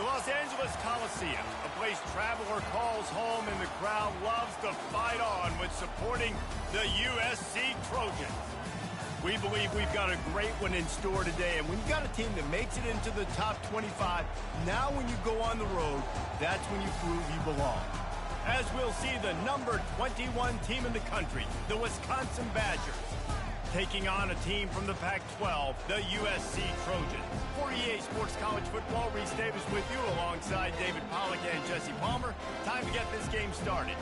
The Los Angeles Coliseum, a place traveler calls home and the crowd loves to fight on with supporting the USC Trojans. We believe we've got a great one in store today, and when you've got a team that makes it into the top 25, now when you go on the road, that's when you prove you belong. As we'll see the number 21 team in the country, the Wisconsin Badgers, taking on a team from the Pac-12, the USC Trojans. For EA Sports College Football, Reese Davis with you alongside David Pollack and Jesse Palmer. Time to get this game started.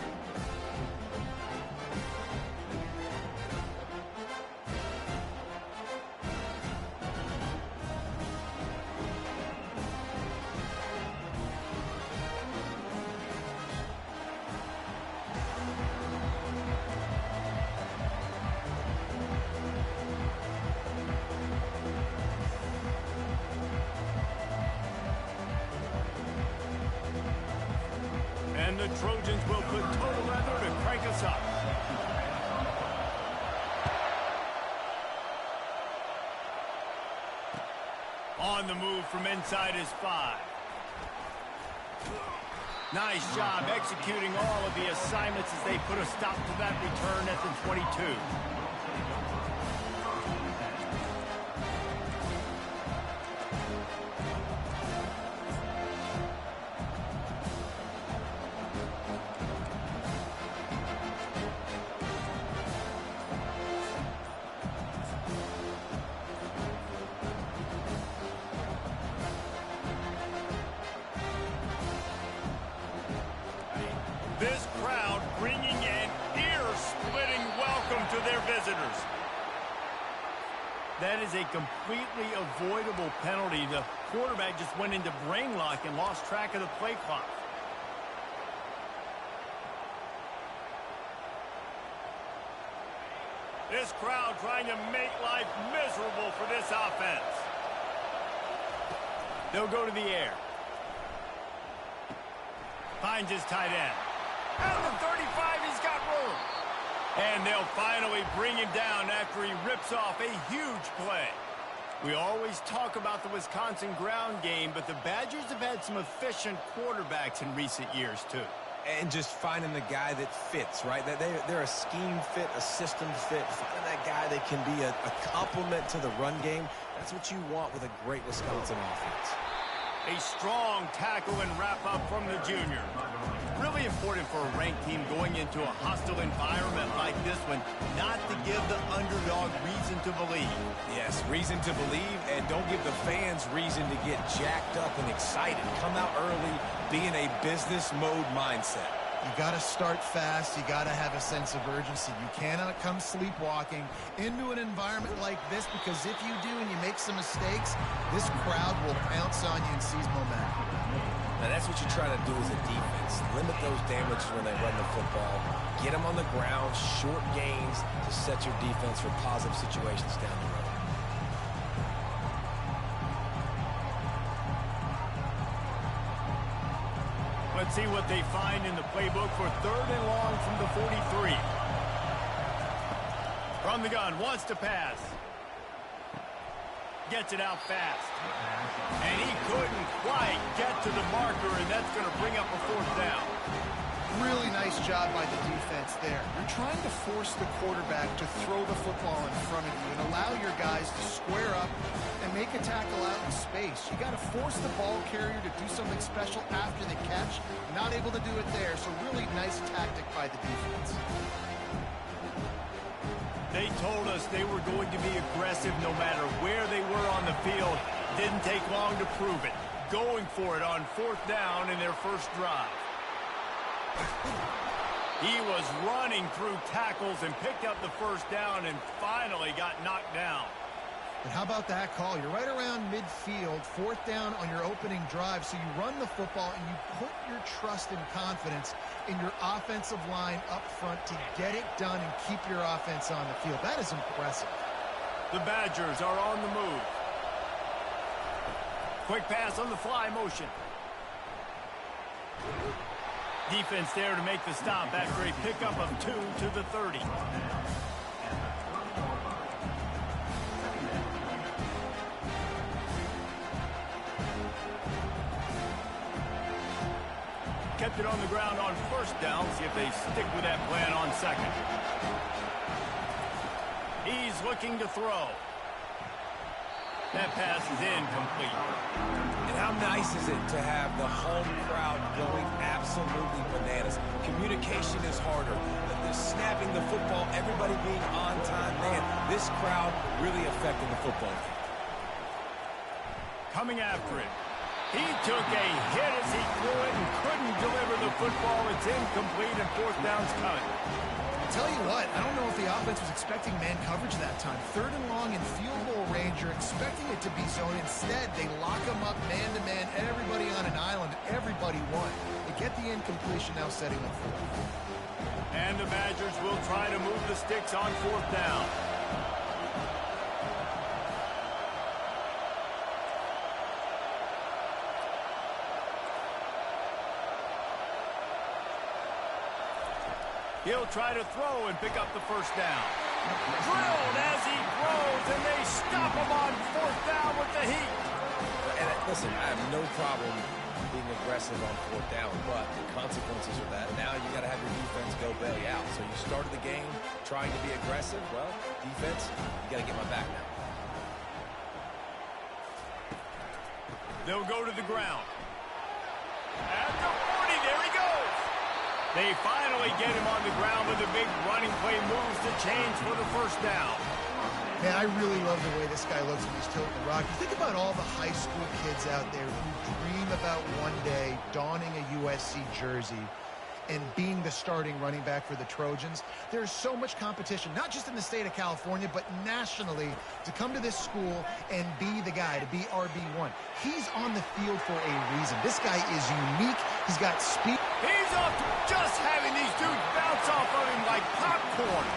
And the Trojans will put total leather to crank us up. On the move from inside his 5. Nice job executing all of the assignments as they put a stop to that return at the 22. This crowd bringing an ear-splitting welcome to their visitors. That is a completely avoidable penalty. The quarterback just went into brain lock and lost track of the play clock. This crowd trying to make life miserable for this offense. They'll go to the air. Finds his tight end. At the 35, he's got room. And they'll finally bring him down after he rips off a huge play. We always talk about the Wisconsin ground game, but the Badgers have had some efficient quarterbacks in recent years, too. And just finding the guy that fits, right? They're a scheme fit, a system fit. Finding that guy that can be a complement to the run game. That's what you want with a great Wisconsin offense. A strong tackle and wrap-up from the junior. Really important for a ranked team going into a hostile environment like this one, not to give the underdog reason to believe. Yes, reason to believe, and don't give the fans reason to get jacked up and excited. Come out early, be in a business mode mindset. You got to start fast. You got to have a sense of urgency. You cannot come sleepwalking into an environment like this, because if you do and you make some mistakes, this crowd will pounce on you and seize momentum. Now, that's what you try to do as a defense. Limit those damages when they run the football. Get them on the ground, short gains to set your defense for positive situations down the road. Let's see what they find in the playbook for 3rd and long from the 43. From the gun, wants to pass. Gets it out fast. And he couldn't quite get to the marker, and that's going to bring up a 4th down. Really nice job by the defense there. You're trying to force the quarterback to throw the football in front of you and allow your guys to square up and make a tackle out in space. You got to force the ball carrier to do something special after the catch. Not able to do it there, so really nice tactic by the defense. They told us they were going to be aggressive no matter where they were on the field. Didn't take long to prove it. Going for it on 4th down in their first drive. He was running through tackles and picked up the 1st down and finally got knocked down. But how about that call? You're right around midfield, 4th down on your opening drive, so you run the football and you put your trust and confidence in your offensive line up front to get it done and keep your offense on the field. That is impressive. The Badgers are on the move. Quick pass on the fly motion. Defense there to make the stop after a pickup of 2 to the 30. kept it on the ground on first down. See if they stick with that plan on second. He's looking to throw. That pass is incomplete. And how nice is it to have the home crowd going absolutely bananas? Communication is harder. They're snapping the football, everybody being on time. Man, this crowd really affecting the football game. Coming after it. He took a hit as he threw it and couldn't deliver the football. It's incomplete and fourth down's coming. I'll tell you what, I don't know if the offense was expecting man coverage that time. Third and long in field goal range, you're expecting it to be zone. Instead, they lock them up man-to-man, everybody on an island, everybody won. They get the incompletion, now setting up fourth. And the Badgers will try to move the sticks on fourth down. He'll try to throw and pick up the first down. Drilled as he throws, and they stop him on fourth down with the heat. And listen, I have no problem being aggressive on fourth down, but the consequences of that, now you got to have your defense go bail you out. So you started the game trying to be aggressive. Well, defense, you got to get my back now. They'll go to the ground. At the 40, there he goes. They finally get him on the ground with a big running play, moves the chains for the first down. Man, I really love the way this guy looks when he's tilting the rock. You think about all the high school kids out there who dream about one day donning a USC jersey and being the starting running back for the Trojans. There's so much competition, not just in the state of California, but nationally, to come to this school and be the guy, to be RB1. He's on the field for a reason. This guy is unique. He's got speed. He's up to just having these dudes bounce off of him like popcorn.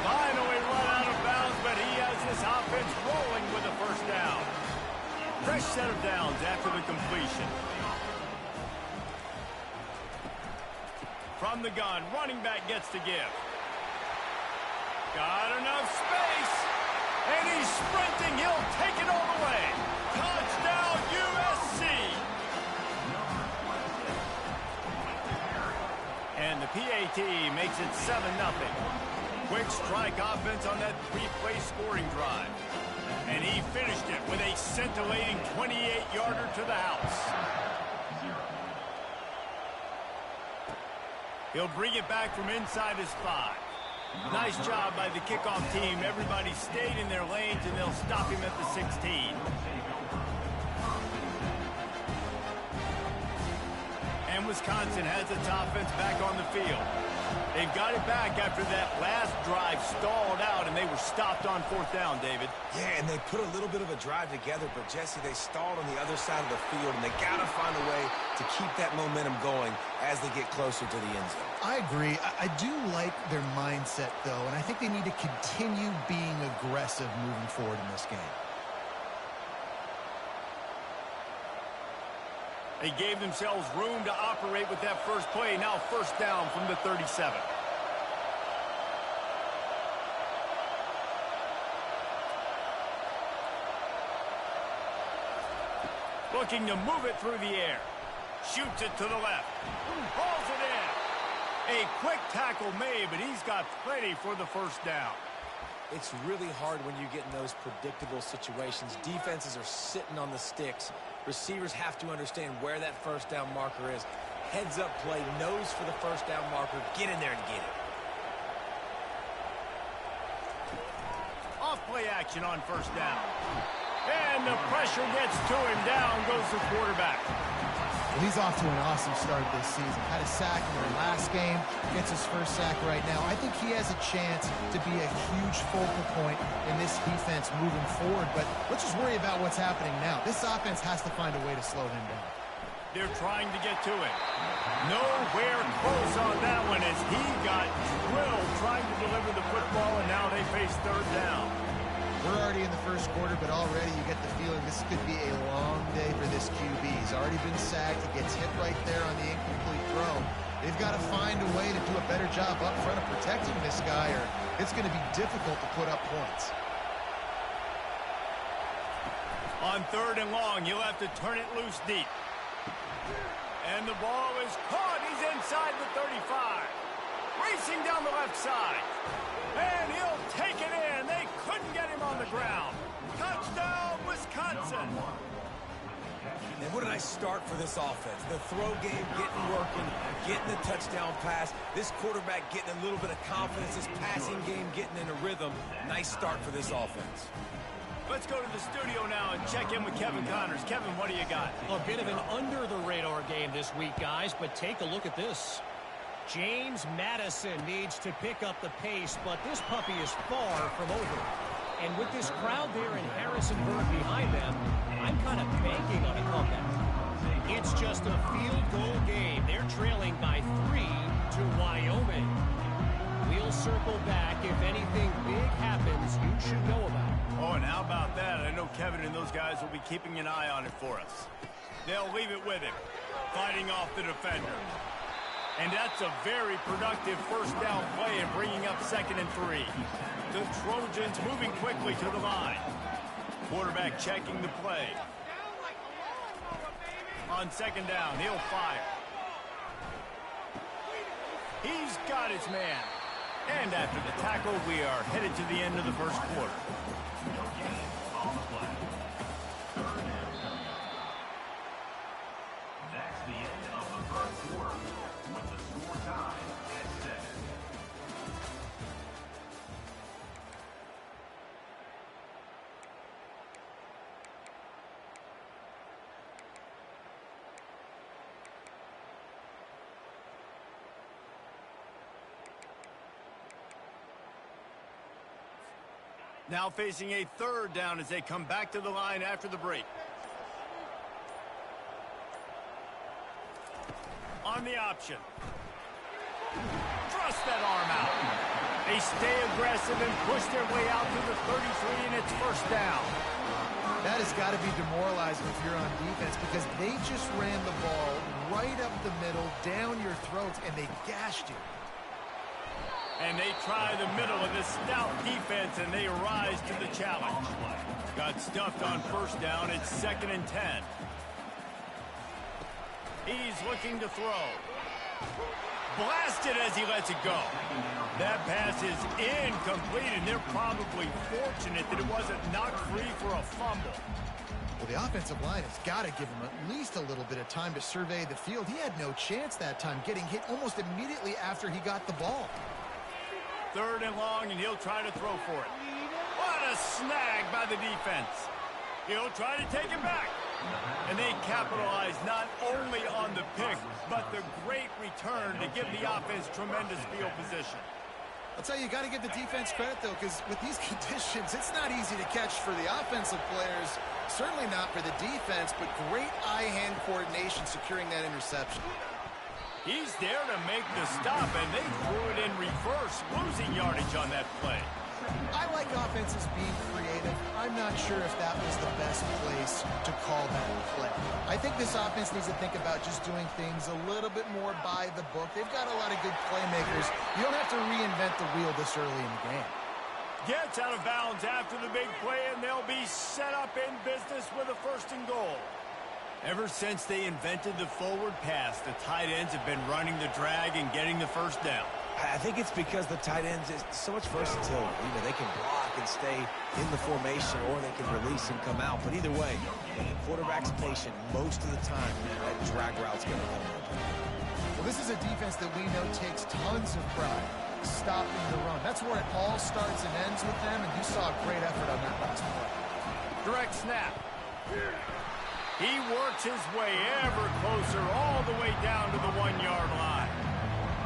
Finally run out of bounds, but he has this offense rolling with a first down. Fresh set of downs after the completion. From the gun, running back gets to give. Got enough space. And he's sprinting. He'll take it all the way. Touchdown, USC. And the PAT makes it 7-0. Quick strike offense on that three-play scoring drive. And he finished it with a scintillating 28-yarder to the house. He'll bring it back from inside his 5. Nice job by the kickoff team. Everybody stayed in their lanes, and they'll stop him at the 16. And Wisconsin has its offense back on the field. They've got it back after that last drive stalled out, and they were stopped on fourth down, David. Yeah, and they put a little bit of a drive together, but, Jesse, they stalled on the other side of the field, and they got to find a way to keep that momentum going as they get closer to the end zone. I agree. I do like their mindset, though, and I think they need to continue being aggressive moving forward in this game. They gave themselves room to operate with that first play. Now first down from the 37. Looking to move it through the air. Shoots it to the left. Hauls it in. A quick tackle made, but he's got plenty for the first down. It's really hard when you get in those predictable situations. Defenses are sitting on the sticks. Receivers have to understand where that first down marker is. Heads up play, nose for the first down marker. Get in there and get it. Off play action on first down. And the pressure gets to him. Down goes the quarterback. Well, he's off to an awesome start this season. Had a sack in their last game. Gets his first sack right now. I think he has a chance to be a huge focal point in this defense moving forward. But let's just worry about what's happening now. This offense has to find a way to slow him down. They're trying to get to it. Nowhere close on that one as he got drilled trying to deliver the football, and now they face third down. We're already in the first quarter, but already you get the feeling this could be a long day for this QB. He's already been sacked. He gets hit right there on the incomplete throw. They've got to find a way to do a better job up front of protecting this guy, or it's going to be difficult to put up points. On third and long, you'll have to turn it loose deep. And the ball is caught. He's inside the 35. Racing down the left side. And he'll take it in. They couldn't get him on the ground. Touchdown, Wisconsin. And what a nice start for this offense. The throw game getting working, getting the touchdown pass. This quarterback getting a little bit of confidence. This passing game getting in a rhythm. Nice start for this offense. Let's go to the studio now and check in with Kevin Connors. Kevin, what do you got? A bit of an under-the-radar game this week, guys, but take a look at this. James Madison needs to pick up the pace, but this puppy is far from over. And with this crowd there in Harrisonburg behind them, I'm kind of banking on a comeback. It's just a field goal game. They're trailing by 3 to Wyoming. We'll circle back. If anything big happens, you should know about it. Oh, and how about that? I know Kevin and those guys will be keeping an eye on it for us. They'll leave it with him, fighting off the defender. And that's a very productive first down play and bringing up 2nd and 3. The Trojans moving quickly to the line. Quarterback checking the play. On 2nd down, he'll fire. He's got his man. And after the tackle, we are headed to the end of the first quarter. That's the end of the first quarter with the score tied at 7. Now facing a 3rd down as they come back to the line after the break. On the option. Thrust that arm out. They stay aggressive and push their way out to the 33, and it's 1st down. That has got to be demoralizing if you're on defense because they just ran the ball right up the middle, down your throats, and they gashed you. And they try the middle of this stout defense, and they rise to the challenge. Got stuffed on 1st down. It's 2nd and 10. He's looking to throw. Blasted as he lets it go. That pass is incomplete, and they're probably fortunate that it wasn't knocked free for a fumble. Well, the offensive line has got to give him at least a little bit of time to survey the field. He had no chance that time, getting hit almost immediately after he got the ball. 3rd and long, and he'll try to throw for it. What a snag by the defense. He'll try to take it back. And they capitalize not only on the pick, but the great return to give the offense tremendous field position. I'll tell you, you got to give the defense credit, though, because with these conditions, it's not easy to catch for the offensive players. Certainly not for the defense, but great eye-hand coordination securing that interception. He's there to make the stop, and they threw it in reverse, losing yardage on that play. I like offenses being creative. I'm not sure if that was the best place to call that play. I think this offense needs to think about just doing things a little bit more by the book. They've got a lot of good playmakers. You don't have to reinvent the wheel this early in the game. Gets out of bounds after the big play, and they'll be set up in business with a 1st and goal. Ever since they invented the forward pass, the tight ends have been running the drag and getting the 1st down. I think it's because the tight ends is so much versatility. You know, they can block and stay in the formation, or they can release and come out. But either way, when the quarterback's patient, most of the time, that drag route's going to come. Well, this is a defense that we know takes tons of pride stopping the run. That's where it all starts and ends with them, and you saw a great effort on that last play. Direct snap. He works his way ever closer all the way down to the 1-yard line.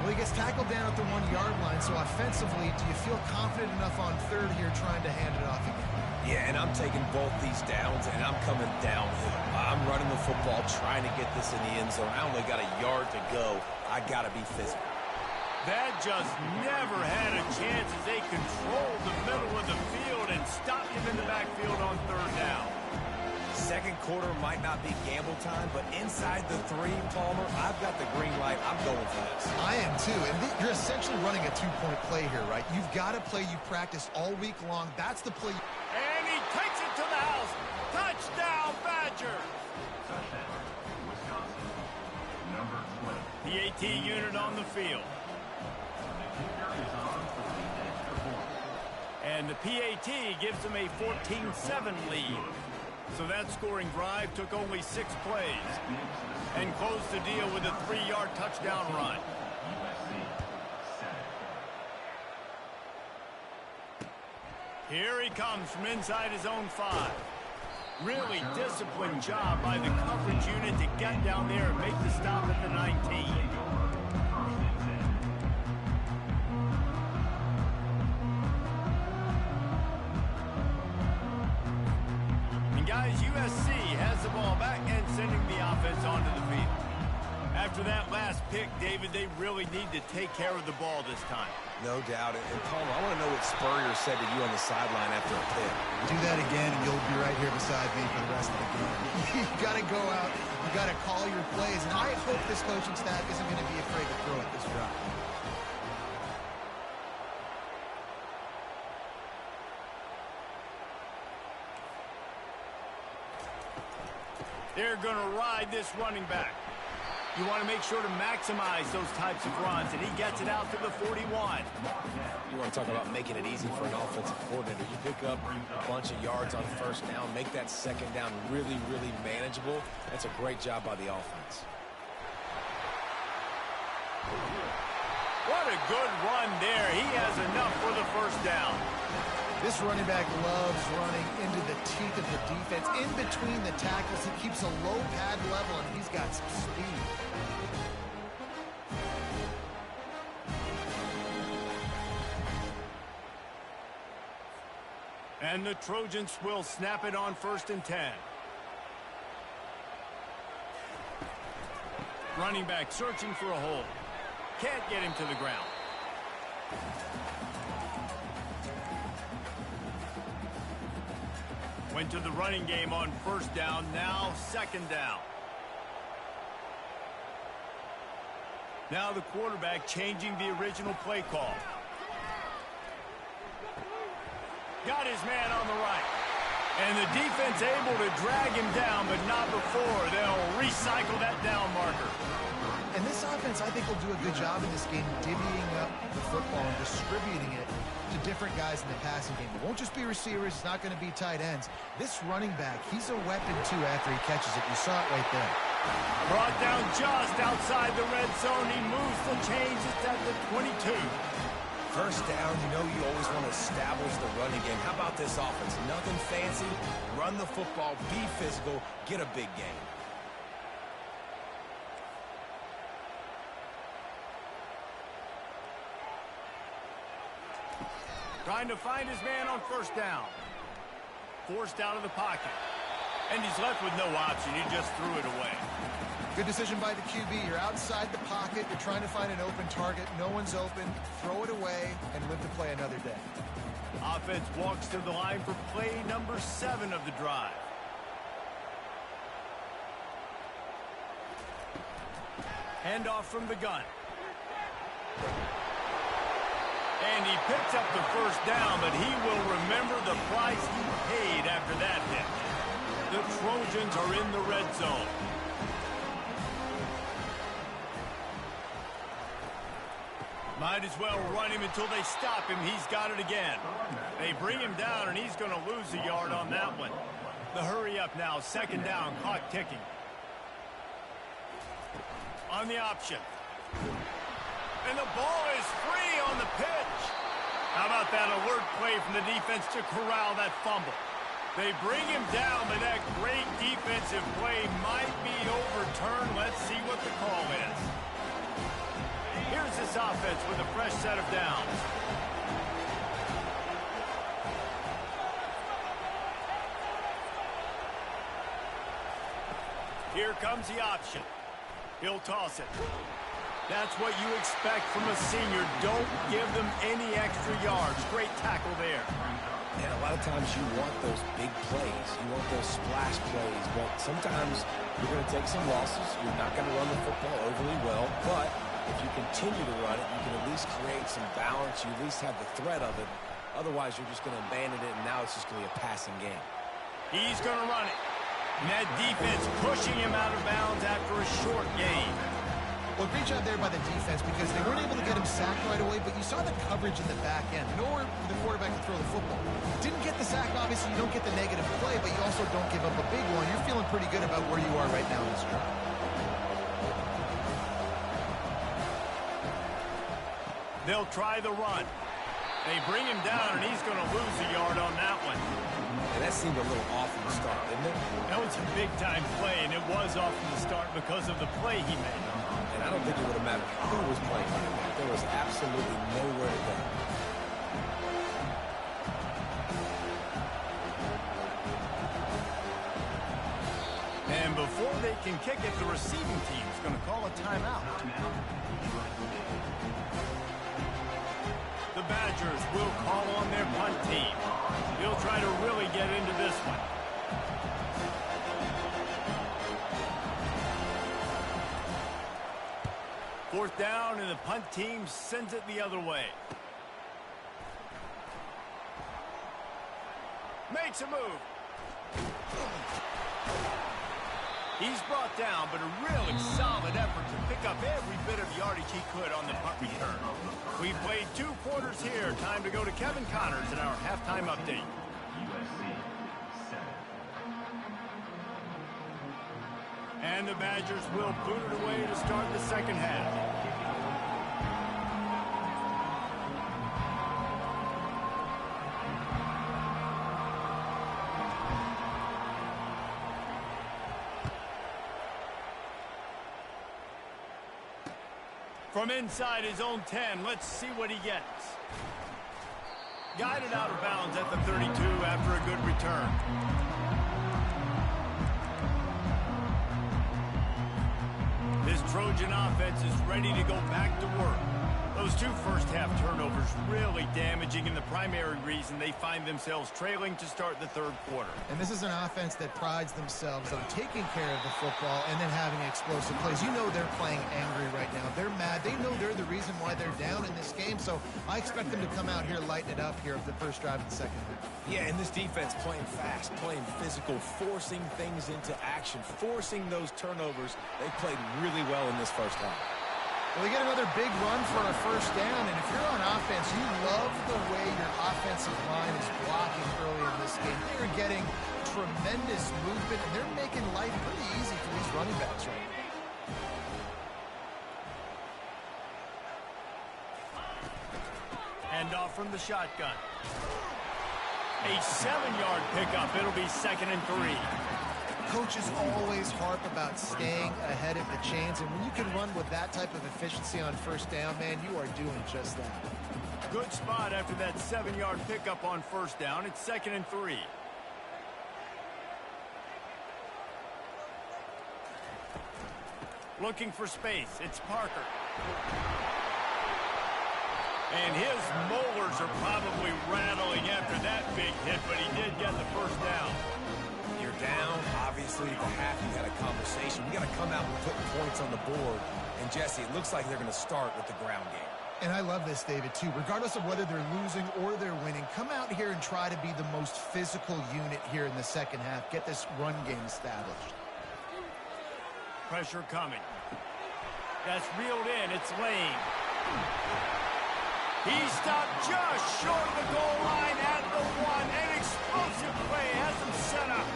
Well, he gets tackled down at the 1-yard line, so offensively, do you feel confident enough on 3rd here trying to hand it off again? Yeah, and I'm taking both these downs, and I'm coming downhill. I'm running the football, trying to get this in the end zone. I only got a yard to go. I got to be physical. That just never had a chance as they controlled the middle of the field and stopped him in the backfield on 3rd down. 2nd quarter might not be gamble time, but inside the 3, Palmer, I've got the green light. I'm going for this. I am too, and you're essentially running a 2-point play here, right? You've got a play you practiced all week long. That's the play. And he takes it to the house. Touchdown, Badgers. number 20. PAT unit on the field. The kicker is on for the extra point. And the PAT gives them a 14-7 lead. So that scoring drive took only 6 plays and closed the deal with a 3-yard touchdown run. Here he comes from inside his own 5. Really disciplined job by the coverage unit to get down there and make the stop at the 19. And guys, USC has the ball back and sending the offense onto the field. After that last pick, David, they really need to take care of the ball this time. No doubt. And Palmer, I want to know what Spurrier said to you on the sideline after a pick. Do that again, and you'll be right here beside me for the rest of the game. You got to go out. You got to call your plays. And I hope this coaching staff isn't going to be afraid to throw at this drive. They're going to ride this running back. You want to make sure to maximize those types of runs, and he gets it out to the 41. You want to talk about making it easy for an offensive coordinator. You pick up a bunch of yards on first down, make that second down really, really manageable. That's a great job by the offense. What a good run there. He has enough for the first down. This running back loves running into the teeth of the defense. In between the tackles, he keeps a low pad level, and he's got some speed. And the Trojans will snap it on 1st and 10. Running back searching for a hole. Can't get him to the ground. Went to the running game on 1st down, now 2nd down. Now the quarterback changing the original play call. Got his man on the right. And the defense able to drag him down, but not before. They'll recycle that down marker. And this offense, I think, will do a good job in this game divvying up the football and distributing it to different guys in the passing game. It won't just be receivers. It's not going to be tight ends. This running back, he's a weapon, too, after he catches it. You saw it right there. Brought down just outside the red zone. He moves the chains. It's at the 22. First down, you know you always want to establish the running game. How about this offense? Nothing fancy. Run the football, be physical, get a big game. Trying to find his man on 1st down. Forced out of the pocket. And he's left with no option. He just threw it away. Good decision by the QB. You're outside the pocket. You're trying to find an open target. No one's open. Throw it away and live to play another day. Offense walks to the line for play number 7 of the drive. Handoff from the gun. And he picks up the 1st down, but he will remember the price he paid after that hit. The Trojans are in the red zone. Might as well run him until they stop him. He's got it again. They bring him down, and he's going to lose a yard on that one. The hurry up now, 2nd down, clock ticking. On the option. And the ball is free on the pitch. How about that alert play from the defense to corral that fumble? They bring him down, but that great defensive play might be overturned. Let's see what the call is. Here's this offense with a fresh set of downs. Here comes the option. He'll toss it. That's what you expect from a senior. Don't give them any extra yards. Great tackle there. And a lot of times you want those big plays. You want those splash plays. But sometimes you're going to take some losses. You're not going to run the football overly well. But if you continue to run it, you can at least create some balance. You at least have the threat of it. Otherwise, you're just going to abandon it, and now it's just going to be a passing game. He's going to run it. And that defense pushing him out of bounds after a short gain. Well, great job there by the defense because they weren't able to get him sacked right away, but you saw the coverage in the back end. Nowhere for the quarterback to throw the football. Didn't get the sack, obviously you don't get the negative play, but you also don't give up a big one. You're feeling pretty good about where you are right now in this drive. They'll try the run. They bring him down, and he's going to lose a yard on that one. And that seemed a little off from the start, didn't it? That was a big-time play, and it was off from the start because of the play he made. And I don't think it would have mattered who was playing. There was absolutely nowhere to go. And before they can kick it, the receiving team's going to call a timeout. The Badgers will call on their punt team. They'll try to really get into this one. Fourth down, and the punt team sends it the other way. Makes a move. He's brought down, but a really solid effort to pick up every bit of yardage he could on the punt return. We've played 2 quarters here. Time to go to Kevin Connors in our halftime update. And the Badgers will boot it away to start the second half. From inside his own 10, let's see what he gets. Guided out of bounds at the 32 after a good return. This Trojan offense is ready to go back to work. Those 2 first-half turnovers really damaging and the primary reason they find themselves trailing to start the third quarter. And this is an offense that prides themselves on taking care of the football and then having explosive plays. You know they're playing angry right now. They're mad. They know they're the reason why they're down in this game, so I expect them to come out here, lighten it up here for the first drive of the second half. Yeah, and this defense playing fast, playing physical, forcing things into action, forcing those turnovers. They played really well in this first half. Well, they get another big run for a first down, and if you're on offense, you love the way your offensive line is blocking early in this game. They're getting tremendous movement, and they're making life pretty easy for these running backs right now. Hand off from the shotgun. A 7-yard pickup. It'll be 2nd and 3. Coaches always harp about staying ahead of the chains, and when you can run with that type of efficiency on first down, man, you are doing just that. Good spot after that 7-yard pickup on first down. It's 2nd and 3. Looking for space. It's Parker. And his molars are probably rattling after that big hit, but he did get the first down. You're down. Obviously, the half you had a conversation. We got to come out and put points on the board. And, Jesse, it looks like they're going to start with the ground game. And I love this, David, too. Regardless of whether they're losing or they're winning, come out here and try to be the most physical unit here in the second half. Get this run game established. Pressure coming. That's reeled in. It's Lane. He stopped just short of the goal line at the 1. An explosive play has him set up.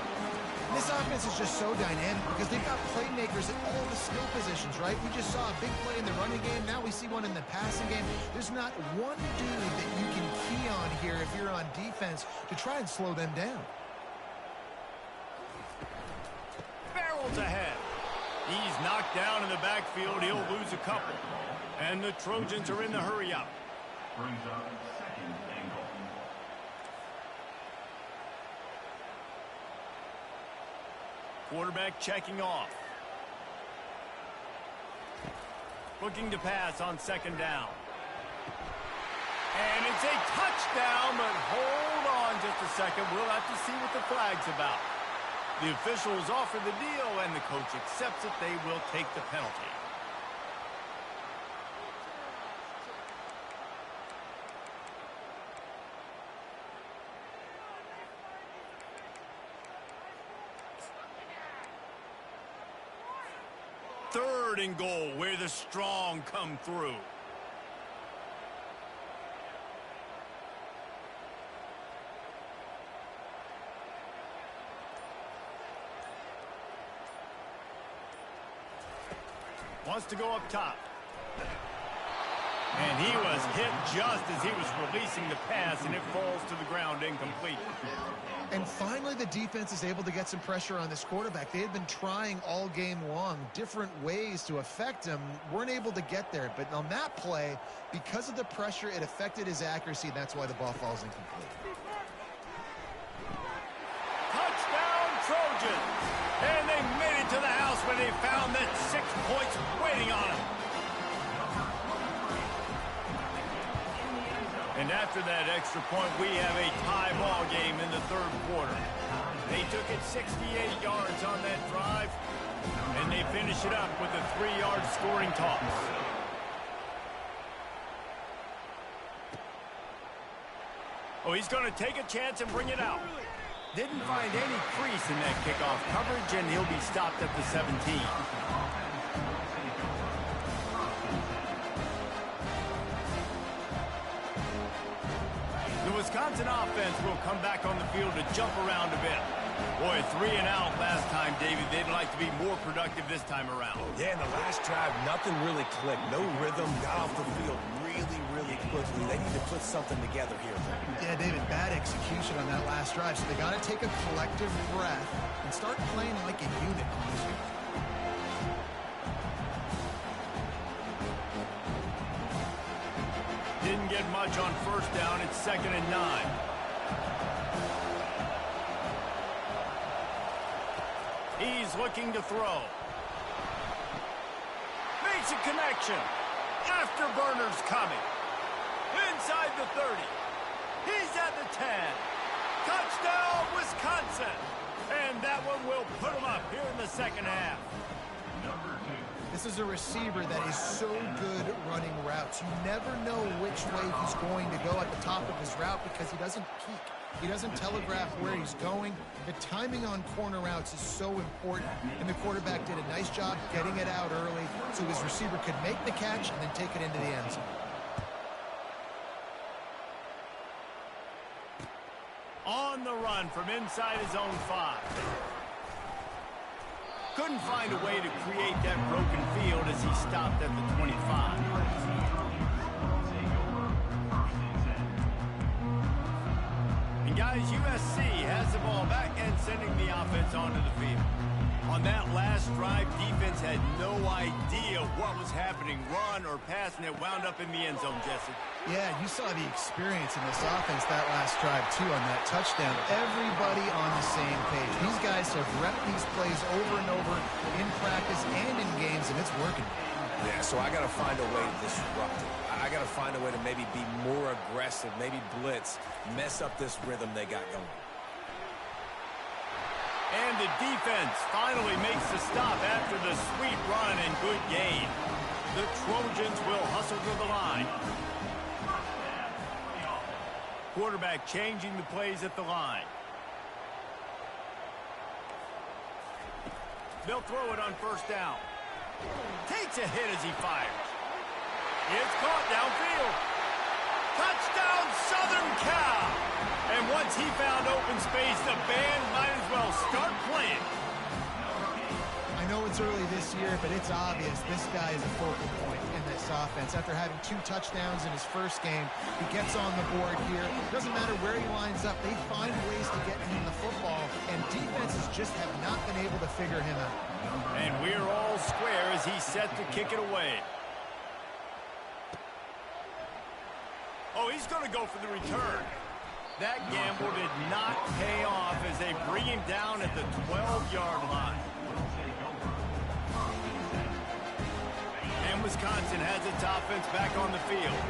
This offense is just so dynamic because they've got playmakers at all the skill positions, right? We just saw a big play in the running game. Now we see one in the passing game. There's not one dude that you can key on here if you're on defense to try and slow them down. Barrels ahead. He's knocked down in the backfield. He'll lose a couple. And the Trojans are in the hurry-up. Brings up 2nd and goal. Quarterback checking off. Looking to pass on 2nd down. And it's a touchdown, but hold on just a second. We'll have to see what the flag's about. The officials offer the deal, and the coach accepts it. They will take the penalty. 3rd and goal, where the strong come through. Wants to go up top. And he was hit just as he was releasing the pass, and it falls to the ground incomplete. And finally, the defense is able to get some pressure on this quarterback. They had been trying all game long different ways to affect him, weren't able to get there. But on that play, because of the pressure, it affected his accuracy, and that's why the ball falls incomplete. Touchdown, Trojans! And they made it to the house where they found that 6 points waiting on them. And after that extra point, we have a tie ball game in the 3rd quarter. They took it 68 yards on that drive, and they finish it up with a 3-yard scoring toss. Oh, he's going to take a chance and bring it out. Didn't find any crease in that kickoff coverage, and he'll be stopped at the 17. The Wisconsin offense will come back on the field to jump around a bit. Boy, 3 and out last time, David. They'd like to be more productive this time around. Yeah, in the last drive, nothing really clicked. No rhythm, got off the field really quickly. They need to put something together here. Yeah, David, bad execution on that last drive. So they got to take a collective breath and start playing like a unit on this one. Didn't get much on 1st down. It's 2nd and 9. He's looking to throw. Makes a connection. Afterburner's coming. Inside the 30. He's at the 10. Touchdown, Wisconsin. And that one will put him up here in the 2nd half. This is a receiver that is so good running routes. You never know which way he's going to go at the top of his route because he doesn't peek. He doesn't telegraph where he's going. The timing on corner routes is so important, and the quarterback did a nice job getting it out early so his receiver could make the catch and then take it into the end zone. On the run from inside his own 5. Couldn't find a way to create that broken field as he stopped at the 25. And guys, USC has the ball back and sending the offense onto the field. On that last drive, defense had no idea what was happening, run or pass, and it wound up in the end zone, Jesse. Yeah, you saw the experience in this offense that last drive, too, on that touchdown. Everybody on the same page. These guys have repped these plays over and over in practice and in games, and it's working. Yeah, so I got to find a way to disrupt it. I got to find a way to maybe be more aggressive, maybe blitz, mess up this rhythm they got going. And the defense finally makes the stop after the sweet run and good gain. The Trojans will hustle to the line. Quarterback changing the plays at the line. They'll throw it on 1st down. Takes a hit as he fires. It's caught downfield. Touchdown, Southern Cal! And once he found open space, the band might as well start playing. I know it's early this year, but it's obvious this guy is a focal point in this offense. After having 2 touchdowns in his first game, he gets on the board here. Doesn't matter where he lines up, they find ways to get him the football, and defenses just have not been able to figure him out. And we're all square as he's set to kick it away. Oh, he's going to go for the return. That gamble did not pay off as they bring him down at the 12-yard line. And Wisconsin has its offense back on the field.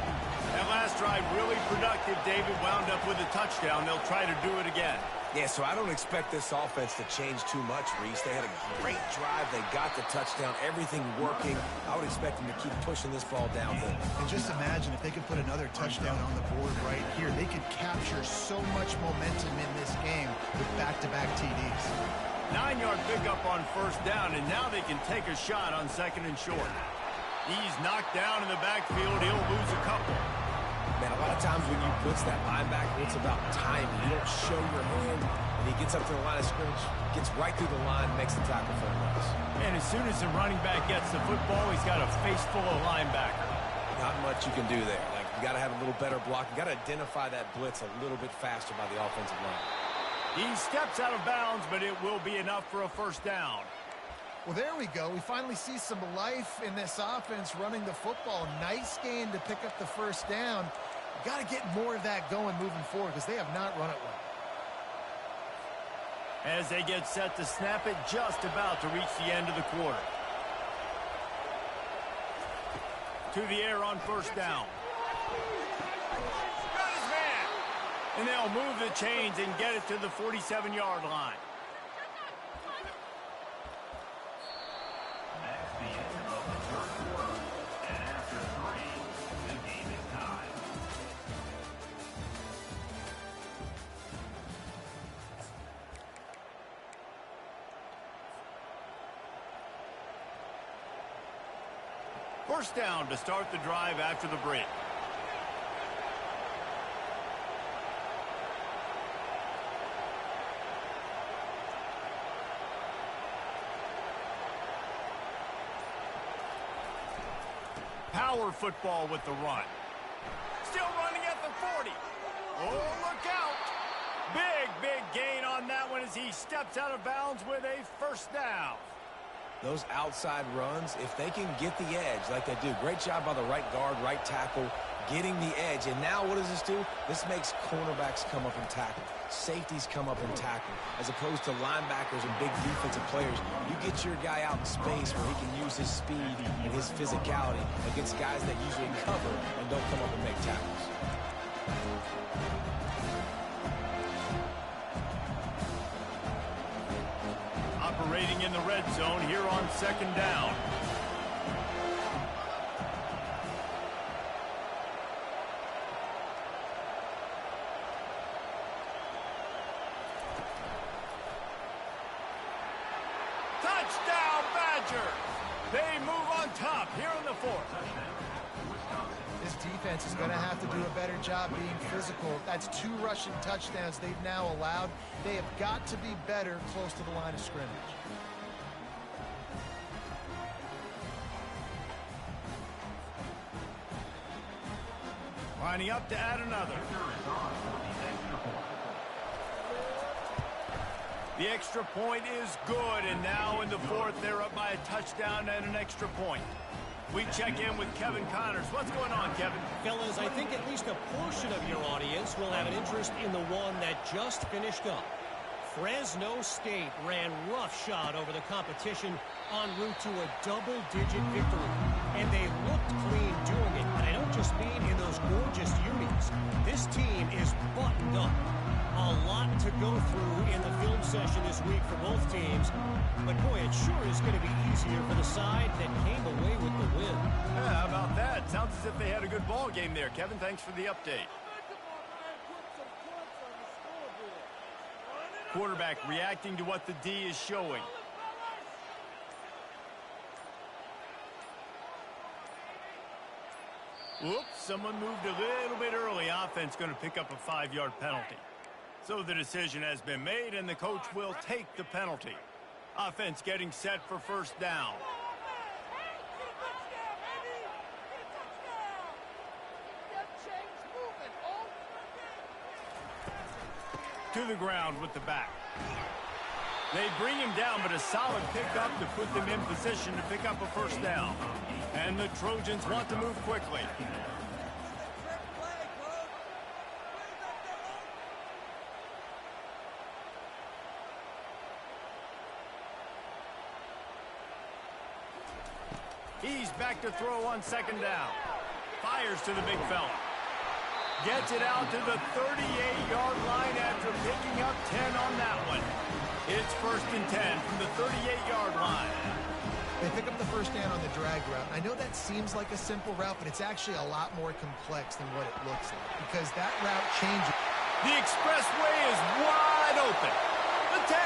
That last drive really productive. David wound up with a touchdown. They'll try to do it again. Yeah, so I don't expect this offense to change too much, Reese. They had a great drive. They got the touchdown. Everything working. I would expect them to keep pushing this ball downhill. And just imagine if they could put another touchdown on the board right here. They could capture so much momentum in this game with back-to-back TDs. Yeah, so I got to find a way to disrupt it. I got to find a way to maybe be more aggressive, maybe blitz, mess up this rhythm they got going. And just imagine if they could put another touchdown on the board right here. They could capture so much momentum in this game with back-to-back TDs. 9-yard pickup on first down, and now they can take a shot on second and short. He's knocked down in the backfield. He'll lose a couple. Man, a lot of times when you blitz that linebacker, it's about timing. You don't show your hand, and he gets up to the line of scrimmage, gets right through the line, makes the tackle for a loss. And as soon as the running back gets the football, he's got a face full of linebacker. Not much you can do there. Like, you got to have a little better block. You got to identify that blitz a little bit faster by the offensive line. He steps out of bounds, but it will be enough for a first down. Well, there we go. We finally see some life in this offense running the football. Nice game to pick up the first down. Got to get more of that going moving forward because they have not run it well. As they get set to snap it, just about to reach the end of the quarter. To the air on first down. Got his man. And they'll move the chains and get it to the 47-yard line. That's the end of the third quarter. And after 3, the game is tied. First down to start the drive after the break. Power football with the run. Still running at the 40. Oh, look out. Big gain on that one as he steps out of bounds with a first down. Those outside runs, if they can get the edge like they do, great job by the right guard, right tackle, getting the edge. And now what does this do? This makes cornerbacks come up and tackle. Safeties come up and tackle. As opposed to linebackers and big defensive players, you get your guy out in space where he can use his speed and his physicality against guys that usually cover and don't come up and make tackles. Operating in the red zone here on second down. Touchdown, Badgers! They move on top here in the fourth. This defense is going to have to do a better job being physical. That's 2 rushing touchdowns they've now allowed. They have got to be better close to the line of scrimmage. Lining up to add another. The extra point is good, and now in the fourth, they're up by a touchdown and an extra point. We check in with Kevin Connors. What's going on, Kevin? Fellas, I think at least a portion of your audience will have an interest in the one that just finished up. Fresno State ran roughshod over the competition en route to a double-digit victory. And they looked clean doing it. And I don't just mean in those gorgeous unis. This team is buttoned up. A lot to go through in the film session this week for both teams. But, boy, it sure is going to be easier for the side that came away with the win. Yeah, how about that? Sounds as if they had a good ball game there. Kevin, thanks for the update. Quarterback reacting to what the D is showing. Whoops, someone moved a little bit early. Offense going to pick up a 5-yard penalty. So the decision has been made, and the coach will take the penalty. Offense getting set for first down. To the ground with the back. They bring him down, but a solid pickup to put them in position to pick up a first down. And the Trojans want to move quickly. He's back to throw on second down. Fires to the big fella. Gets it out to the 38-yard line after picking up 10 on that one. It's first and 10 from the 38-yard line. They pick up the first down on the drag route. I know that seems like a simple route, but it's actually a lot more complex than what it looks like because that route changes. The expressway is wide open. The 10.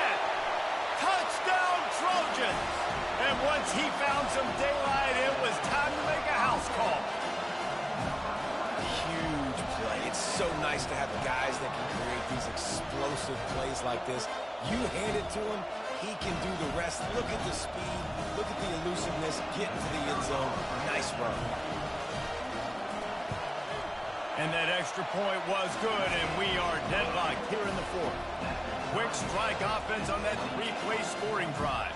he found some daylight, it was time to make a house call. Huge play. It's so nice to have guys that can create these explosive plays like this. You hand it to him, he can do the rest. Look at the speed. Look at the elusiveness. Get into the end zone. Nice run. And that extra point was good, and we are deadlocked here in the fourth. Quick strike offense on that three-play scoring drive.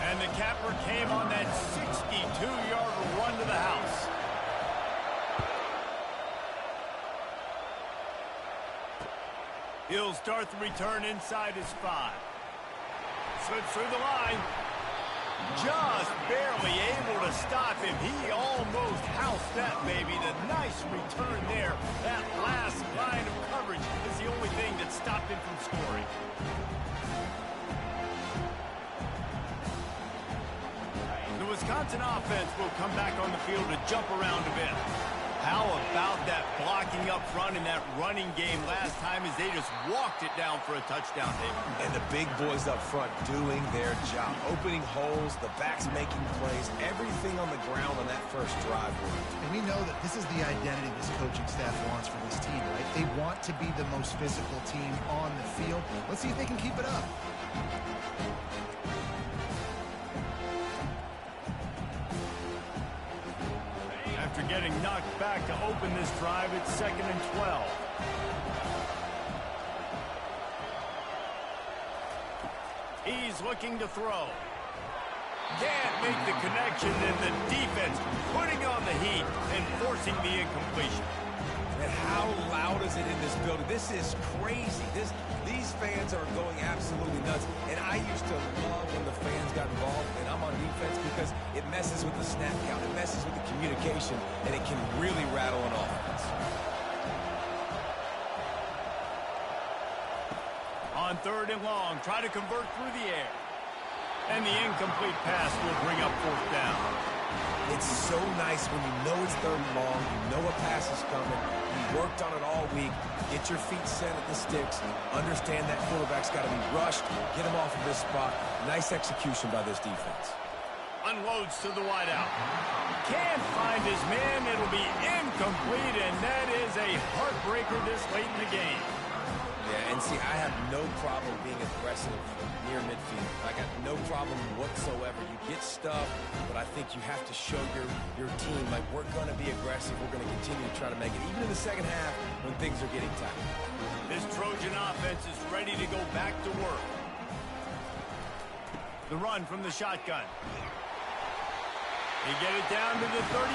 And the capper came on that 62-yard run to the house. He'll start the return inside his 5. Slips through the line. Just barely able to stop him. He almost housed that baby. The nice return there. That last line of coverage is the only thing that stopped him from scoring. The Wisconsin offense will come back on the field to jump around a bit. How about that blocking up front in that running game last time as they just walked it down for a touchdown, David? And the big boys up front doing their job. Opening holes, the backs making plays, everything on the ground on that first drive worked. And we know that this is the identity this coaching staff wants for this team, right? They want to be the most physical team on the field. Let's see if they can keep it up. After getting knocked back to open this drive, it's 2nd and 12. He's looking to throw. Can't make the connection, and the defense putting on the heat and forcing the incompletion. And how loud is it in this building? This is crazy. These fans are going absolutely nuts. And I used to love when the fans got involved, and I'm on defense because it messes with the snap count. It messes with the communication, and it can really rattle an offense. On 3rd and long, try to convert through the air. And the incomplete pass will bring up 4th down. It's so nice when you know it's 3rd and long, you know a pass is coming, you worked on it all week, get your feet set at the sticks, understand that quarterback's got to be rushed, get him off of this spot. Nice execution by this defense. Unloads to the wideout. Can't find his man. It'll be incomplete, and that is a heartbreaker this late in the game. Yeah, and see, I have no problem being aggressive near midfield. I got no problem whatsoever. You get stuff, but I think you have to show your team, like, we're going to be aggressive. We're going to continue to try to make it, even in the second half when things are getting tight. This Trojan offense is ready to go back to work. The run from the shotgun. He get it down to the 35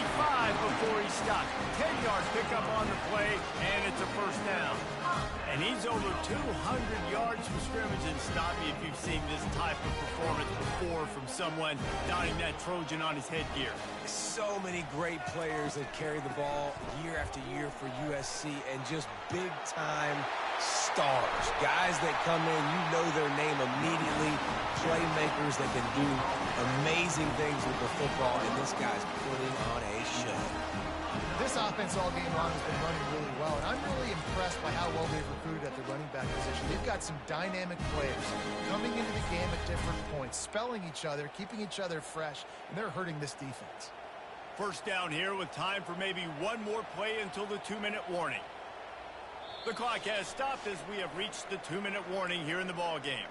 before he stopped. 10-yard pickup on the play, and it's a 1st down. And he's over 200 yards from scrimmage. And stop me if you've seen this type of performance before from someone donning that Trojan on his headgear. So many great players that carry the ball year after year for USC, and just big-time stars. Guys that come in, you know their name immediately. Playmakers that can do amazing things with the football, and this guy's putting on a show. This offense all game long has been running really well, and I'm really impressed by how well they've recruited at the running back position. They've got some dynamic players coming into the game at different points, spelling each other, keeping each other fresh, and they're hurting this defense. 1st down here with time for maybe one more play until the 2-minute warning. The clock has stopped as we have reached the 2-minute warning here in the ball game.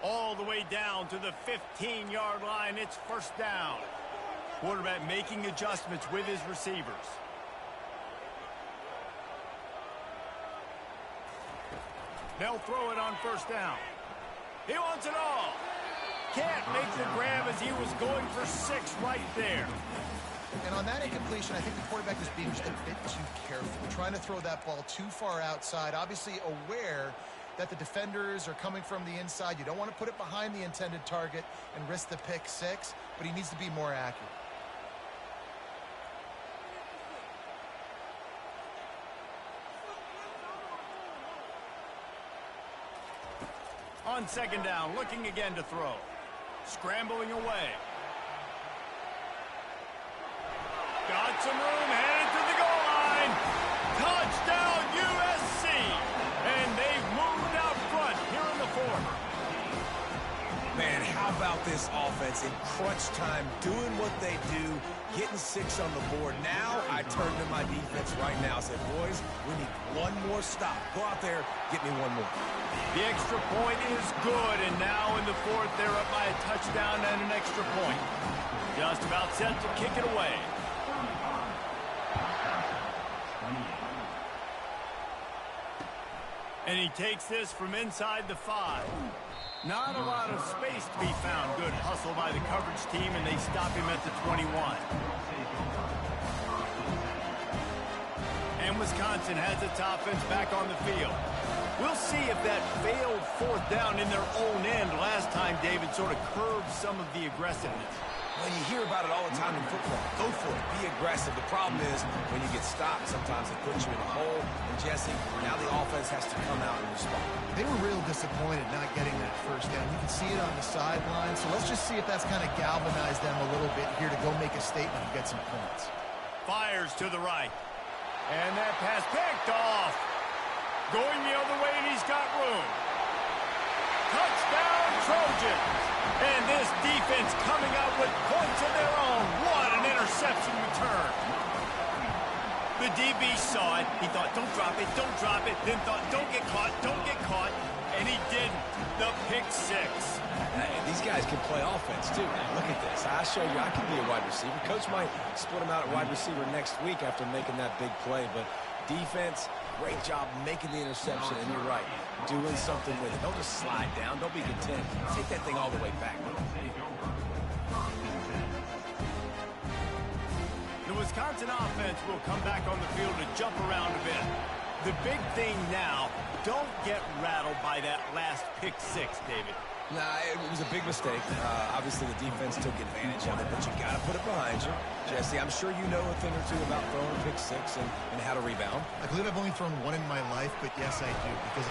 All the way down to the 15-yard line. It's 1st down. Quarterback making adjustments with his receivers. They'll throw it on 1st down. He wants it all. Can't make the grab as he was going for 6 right there. And on that incompletion, I think the quarterback was being just a bit too careful, trying to throw that ball too far outside, obviously aware that the defenders are coming from the inside. You don't want to put it behind the intended target and risk the pick 6, but he needs to be more accurate. On 2nd down, looking again to throw. Scrambling away. Got some room, headed to the goal line. Touchdown USC. And they've moved out front here in the 4th. about this offense in crunch time, doing what they do, getting 6 on the board. Now I turn to my defense right now and say, boys, we need one more stop. Go out there, get me one more. The extra point is good, and now in the fourth, they're up by a touchdown and an extra point. Just about set to kick it away. And he takes this from inside the 5. Not a lot of space to be found. Good hustle by the coverage team, and they stop him at the 21. And Wisconsin has its offense back on the field. We'll see if that failed fourth down in their own end last time, David, sort of curbed some of the aggressiveness. Well, you hear about it all the time in football. Go for it. Be aggressive. The problem is when you get stopped, sometimes it puts you in a hole. And, Jesse, now the offense has to come out and respond. They were real disappointed not getting that first down. You can see it on the sideline. So let's just see if that's kind of galvanized them a little bit here to go make a statement and get some points. Fires to the right. And that pass picked off. Going the other way, and he's got room. Touchdown, Trojans. And this defense coming out with points of their own. What an interception return. The DB saw it. He thought, don't drop it, don't drop it. Then thought, don't get caught, don't get caught. And he didn't. The pick 6. These guys can play offense, too. Look at this. I show you I can be a wide receiver. Coach might split him out at wide receiver next week after making that big play. But defense, great job making the interception. And you're right, doing something with it. Don't just slide down. Don't be content. Take that thing all the way back. The Wisconsin offense will come back on the field to jump around a bit. The big thing now, don't get rattled by that last pick 6, David. Nah, it was a big mistake. Obviously, the defense took advantage of it, but you got to put it behind you. Jesse, I'm sure you know a thing or two about throwing pick 6 and how to rebound. I believe I've only thrown one in my life, but yes, I do. Because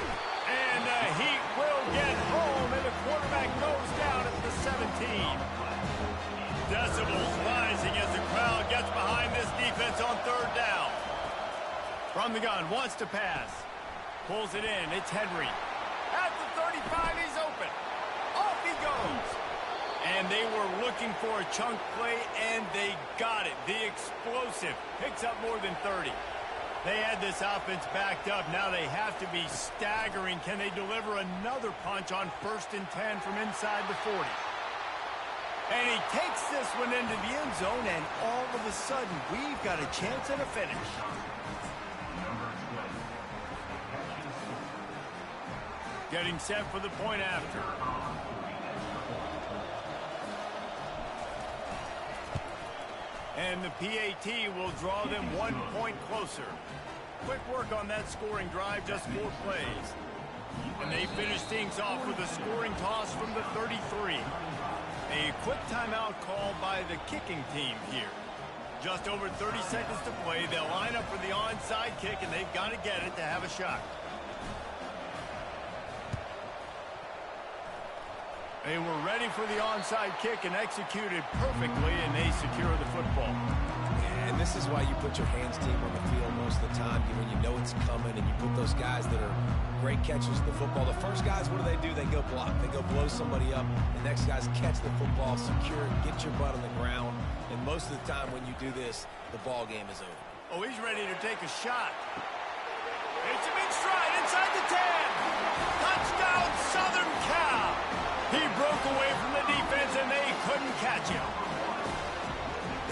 And Heat will get home, and the quarterback goes down at the 17. Decibels rising as the crowd gets behind this defense on third down. From the gun, wants to pass. Pulls it in. It's Henry. At the 35, he's open. Off he goes. And they were looking for a chunk play, and they got it. The explosive picks up more than 30. They had this offense backed up. Now they have to be staggering. Can they deliver another punch on 1st and 10 from inside the 40? And he takes this one into the end zone, and all of a sudden, we've got a chance at a finish. Getting set for the point after. And the PAT will draw them 1 point closer. Quick work on that scoring drive, just 4 plays. And they finish things off with a scoring toss from the 33. A quick timeout called by the kicking team here. Just over 30 seconds to play. They'll line up for the onside kick, and they've got to get it to have a shot. They were ready for the onside kick and executed perfectly, and they secure the football. And this is why you put your hands deep on the field most of the time, when you know it's coming, and you put those guys that are great catchers of the football. The first guys, what do? They go block. They go blow somebody up. The next guys catch the football, secure it, get your butt on the ground. And most of the time when you do this, the ball game is over. Oh, he's ready to take a shot. It's a big stride inside the 10. Touchdown, Southern Cal. He broke away from the defense, and they couldn't catch him.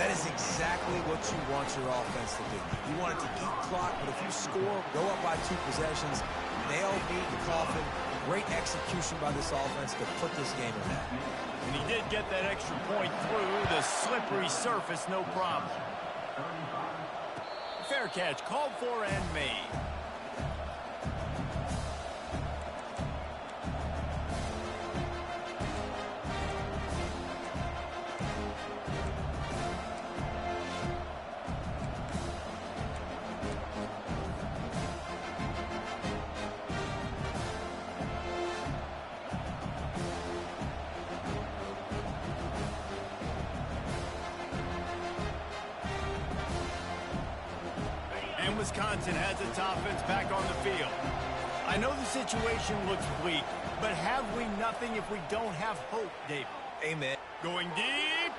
That is exactly what you want your offense to do. You want it to eat clock, but if you score, go up by 2 possessions, nail, beat, and coffin. Great execution by this offense to put this game ahead. And he did get that extra point through the slippery surface, no problem. Fair catch, called for and made. Wisconsin has its offense back on the field. I know the situation looks bleak, but have we nothing if we don't have hope, David? Amen. Going deep.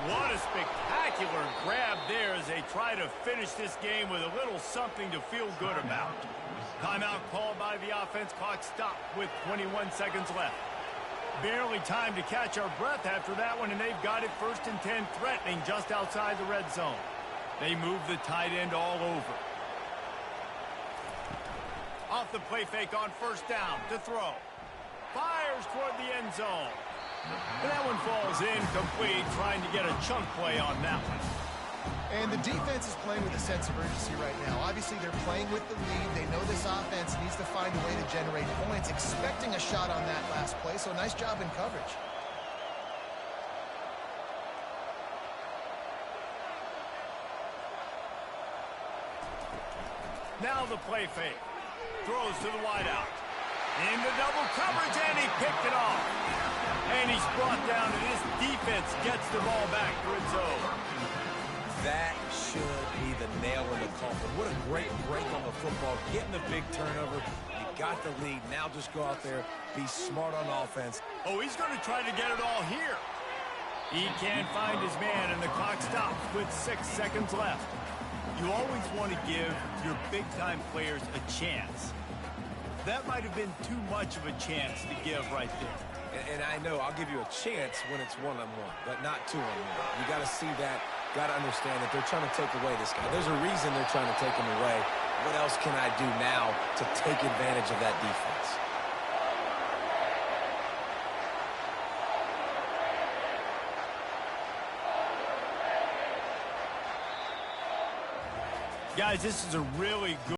What a spectacular grab there as they try to finish this game with a little something to feel good about. Timeout called by the offense. Clock stopped with 21 seconds left. Barely time to catch our breath after that one, and they've got it 1st and 10, threatening just outside the red zone. They move the tight end all over. Off the play fake on 1st down to throw. Fires toward the end zone. And that one falls incomplete, trying to get a chunk play on that one. And the defense is playing with a sense of urgency right now. Obviously, they're playing with the lead. They know this offense needs to find a way to generate points, expecting a shot on that last play, so nice job in coverage. Now the play fake. Throws to the wideout. Into double coverage, and he picked it off. And he's brought down, and his defense gets the ball back for its own. That should be the nail in the coffin. What a great break on the football. Getting the big turnover. You got the lead. Now just go out there, be smart on offense. Oh, he's going to try to get it all here. He can't find his man, and the clock stops with 6 seconds left. You always want to give your big-time players a chance. That might have been too much of a chance to give right there. And I know I'll give you a chance when it's one-on-one, but not two-on-one. You got to see that, got to understand that they're trying to take away this guy. There's a reason they're trying to take him away. What else can I do now to take advantage of that defense? Guys, this is a really good